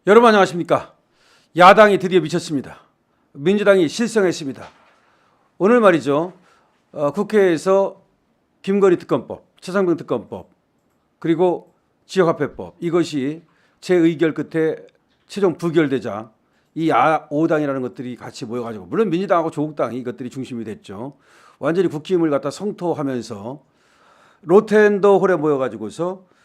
여러분 안녕하십니까? 야당이 드디어 미쳤습니다. 민주당이 실성했습니다. 오늘 말이죠. 국회에서 김건희 특검법, 최상병 특검법, 그리고 지역화폐법 이것이 재의결 끝에 최종 부결되자 이 야5당이라는 것들이 같이 모여가지고 물론 민주당하고 조국당이 이것들이 중심이 됐죠. 완전히 국힘을 갖다 성토하면서 로텐더 홀에 모여가지고서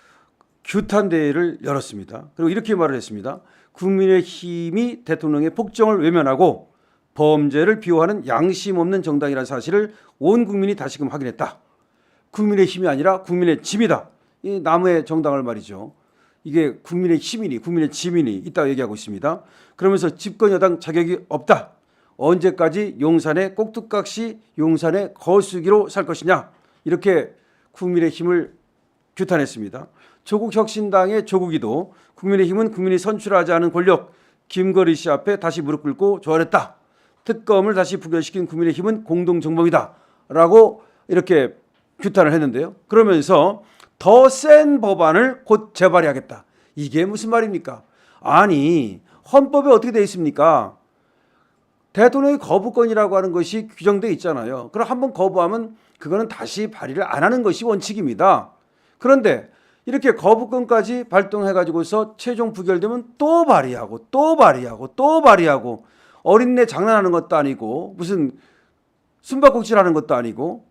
규탄 대회를 열었습니다. 그리고 이렇게 말을 했습니다. 국민의힘이 대통령의 폭정을 외면하고 범죄를 비호하는 양심 없는 정당이라는 사실을 온 국민이 다시금 확인했다. 국민의힘이 아니라 국민의 짐이다. 이 나무의 정당을 말이죠. 이게 국민의 힘이니 국민의 짐이니 있다고 얘기하고 있습니다. 그러면서 집권 여당 자격이 없다. 언제까지 용산의 꼭두각시 용산의 거수기로 살 것이냐. 이렇게 국민의힘을 규탄했습니다. 조국혁신당의 조국이도 국민의힘은 국민이 선출하지 않은 권력 김건희 씨 앞에 다시 무릎 꿇고 조언했다. 특검을 다시 부결시킨 국민의힘은 공동정범이다. 라고 이렇게 규탄을 했는데요. 그러면서 더 센 법안을 곧 재발의하겠다. 이게 무슨 말입니까? 아니 헌법에 어떻게 되어 있습니까? 대통령의 거부권이라고 하는 것이 규정되어 있잖아요. 그럼 한번 거부하면 그거는 다시 발의를 안 하는 것이 원칙입니다. 그런데 이렇게 거부권까지 발동해가지고서 최종 부결되면 또 발의하고 또 발의하고 또 발의하고 어린애 장난하는 것도 아니고 무슨 숨바꼭질하는 것도 아니고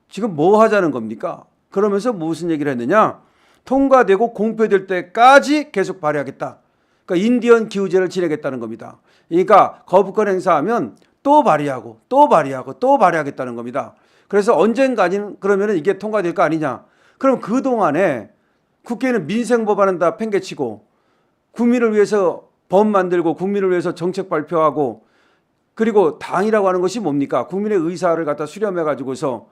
지금 뭐 하자는 겁니까? 그러면서 무슨 얘기를 했느냐? 통과되고 공표될 때까지 계속 발의하겠다. 그러니까 인디언 기후제를 지내겠다는 겁니다. 그러니까 거부권 행사하면 또 발의하고 또 발의하고 또 발의하겠다는 겁니다. 그래서 언젠가는 그러면 이게 통과될 거 아니냐? 그럼 그동안에 국회는 민생 법안은 다 팽개치고 국민을 위해서 법 만들고 국민을 위해서 정책 발표하고 그리고 당이라고 하는 것이 뭡니까? 국민의 의사를 갖다 수렴해 가지고서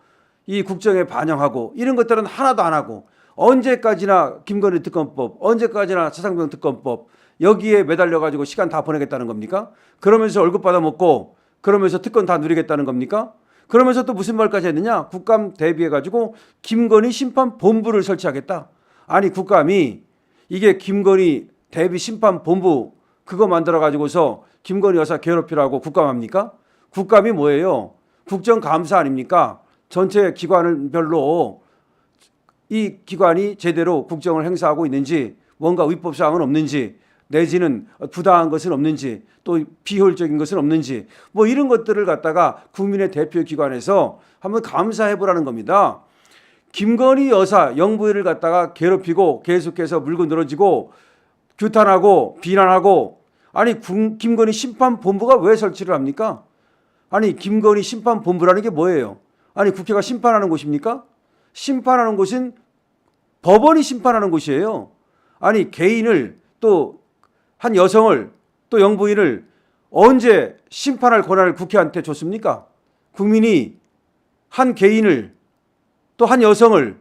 이 국정에 반영하고 이런 것들은 하나도 안 하고 언제까지나 김건희 특검법, 언제까지나 최상병 특검법 여기에 매달려 가지고 시간 다 보내겠다는 겁니까? 그러면서 월급 받아 먹고 그러면서 특권 다 누리겠다는 겁니까? 그러면서 또 무슨 말까지 했느냐? 국감 대비해 가지고 김건희 심판본부를 설치하겠다. 아니 국감이 이게 김건희 대비 심판본부 그거 만들어 가지고서 김건희 여사 괴롭히라고 국감합니까? 국감이 뭐예요? 국정감사 아닙니까? 전체 기관별로 이 기관이 제대로 국정을 행사하고 있는지 뭔가 위법사항은 없는지 내지는 부당한 것은 없는지 또 비효율적인 것은 없는지 뭐 이런 것들을 갖다가 국민의 대표 기관에서 한번 감사해보라는 겁니다. 김건희 여사 영부인을 갖다가 괴롭히고 계속해서 물고 늘어지고 규탄하고 비난하고 아니 김건희 심판본부가 왜 설치를 합니까? 아니 김건희 심판본부라는 게 뭐예요? 아니 국회가 심판하는 곳입니까? 심판하는 곳은 법원이 심판하는 곳이에요. 아니 개인을 또 한 여성을 또 영부인을 언제 심판할 권한을 국회한테 줬습니까? 국민이 한 개인을 또 한 여성을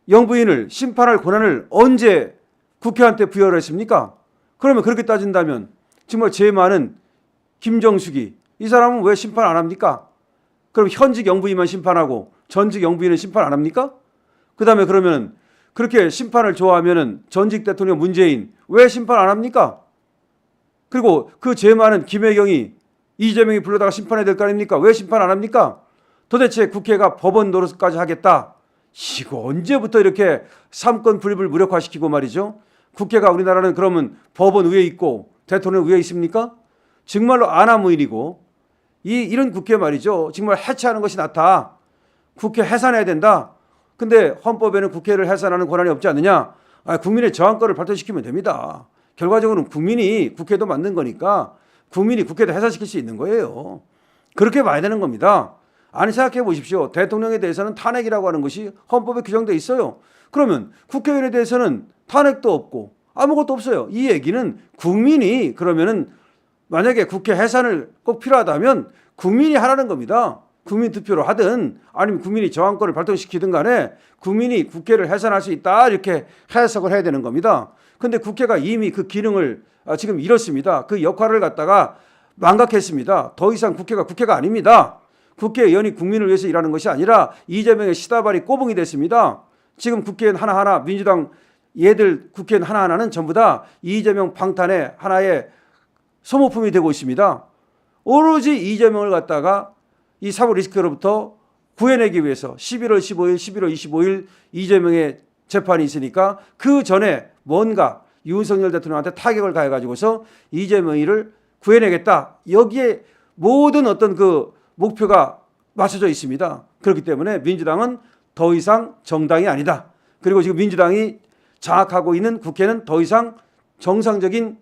영부인을 심판할 권한을 언제 국회한테 부여를 했습니까? 그러면 그렇게 따진다면 정말 죄 많은 김정숙이 이 사람은 왜 심판 안 합니까? 그럼 현직 영부인만 심판하고 전직 영부인은 심판 안 합니까? 그 다음에 그러면 그렇게 심판을 좋아하면 전직 대통령 문재인 왜 심판 안 합니까? 그리고 그 죄 많은 김혜경이 이재명이 불러다가 심판해야 될 거 아닙니까? 왜 심판 안 합니까? 도대체 국회가 법원 노릇까지 하겠다. 이거 언제부터 이렇게 삼권 분립을 무력화시키고 말이죠. 국회가 우리나라는 그러면 법원 위에 있고 대통령 위에 있습니까? 정말로 아나무인이고 이런 국회 말이죠. 정말 해체하는 것이 낫다. 국회 해산해야 된다. 근데 헌법에는 국회를 해산하는 권한이 없지 않느냐. 국민의 저항권을 발동시키면 됩니다. 결과적으로는 국민이 국회도 만든 거니까 국민이 국회도 해산시킬 수 있는 거예요. 그렇게 봐야 되는 겁니다. 아니 생각해 보십시오. 대통령에 대해서는 탄핵이라고 하는 것이 헌법에 규정되어 있어요. 그러면 국회의원에 대해서는 탄핵도 없고 아무것도 없어요. 이 얘기는 국민이 그러면은 만약에 국회 해산을 꼭 필요하다면 국민이 하라는 겁니다. 국민 투표로 하든 아니면 국민이 저항권을 발동시키든 간에 국민이 국회를 해산할 수 있다 이렇게 해석을 해야 되는 겁니다. 그런데 국회가 이미 그 기능을 지금 잃었습니다. 그 역할을 갖다가 망각했습니다. 더 이상 국회가 아닙니다. 국회의원이 국민을 위해서 일하는 것이 아니라 이재명의 시다발이 꼬붕이 됐습니다. 지금 국회의원 하나하나 민주당 얘들 국회의원 하나하나는 전부 다 이재명 방탄의 하나의 소모품이 되고 있습니다. 오로지 이재명을 갖다가 이 사법 리스크로부터 구해내기 위해서 11월 15일, 11월 25일 이재명의 재판이 있으니까 그 전에 뭔가 윤석열 대통령한테 타격을 가해가지고서 이재명이를 구해내겠다. 여기에 모든 어떤 그 목표가 맞춰져 있습니다. 그렇기 때문에 민주당은 더 이상 정당이 아니다. 그리고 지금 민주당이 장악하고 있는 국회는 더 이상 정상적인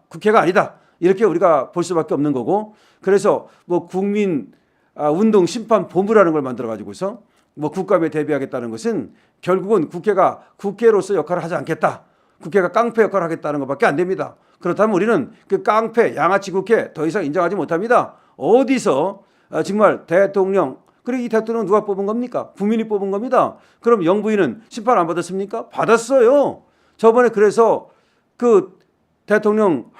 국회가 아니다. 이렇게 우리가 볼 수밖에 없는 거고, 그래서 뭐 국민 운동 심판 본부라는 걸 만들어 가지고서 뭐 국감에 대비하겠다는 것은 결국은 국회가 국회로서 역할을 하지 않겠다. 국회가 깡패 역할을 하겠다는 것밖에 안 됩니다. 그렇다면 우리는 그 깡패 양아치 국회 더 이상 인정하지 못합니다. 어디서 정말 대통령, 그리고 이 대통령 누가 뽑은 겁니까? 국민이 뽑은 겁니다. 그럼 영부인은 심판 안 받았습니까? 받았어요. 저번에 그래서 그 대통령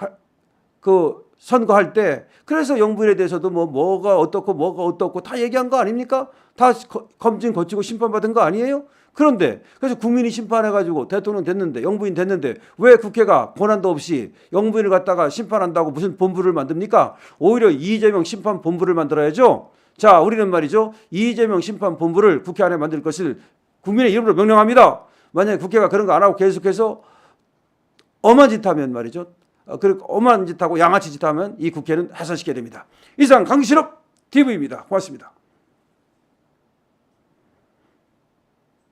그 선거할 때 그래서 영부인에 대해서도 뭐가 어떻고 다 얘기한 거 아닙니까? 다 검증 거치고 심판받은 거 아니에요? 그런데 그래서 국민이 심판해가지고 대통령 됐는데, 영부인 됐는데 왜 국회가 권한도 없이 영부인을 갖다가 심판한다고 무슨 본부를 만듭니까? 오히려 이재명 심판 본부를 만들어야죠. 자, 우리는 말이죠, 이재명 심판 본부를 국회 안에 만들 것을 국민의 이름으로 명령합니다. 만약에 국회가 그런 거 안 하고 계속해서 엄한 짓 하면 말이죠, 그리고 엄한 짓하고 양아치 짓하면 이 국회는 해산시켜야 됩니다. 이상 강신업 TV입니다. 고맙습니다.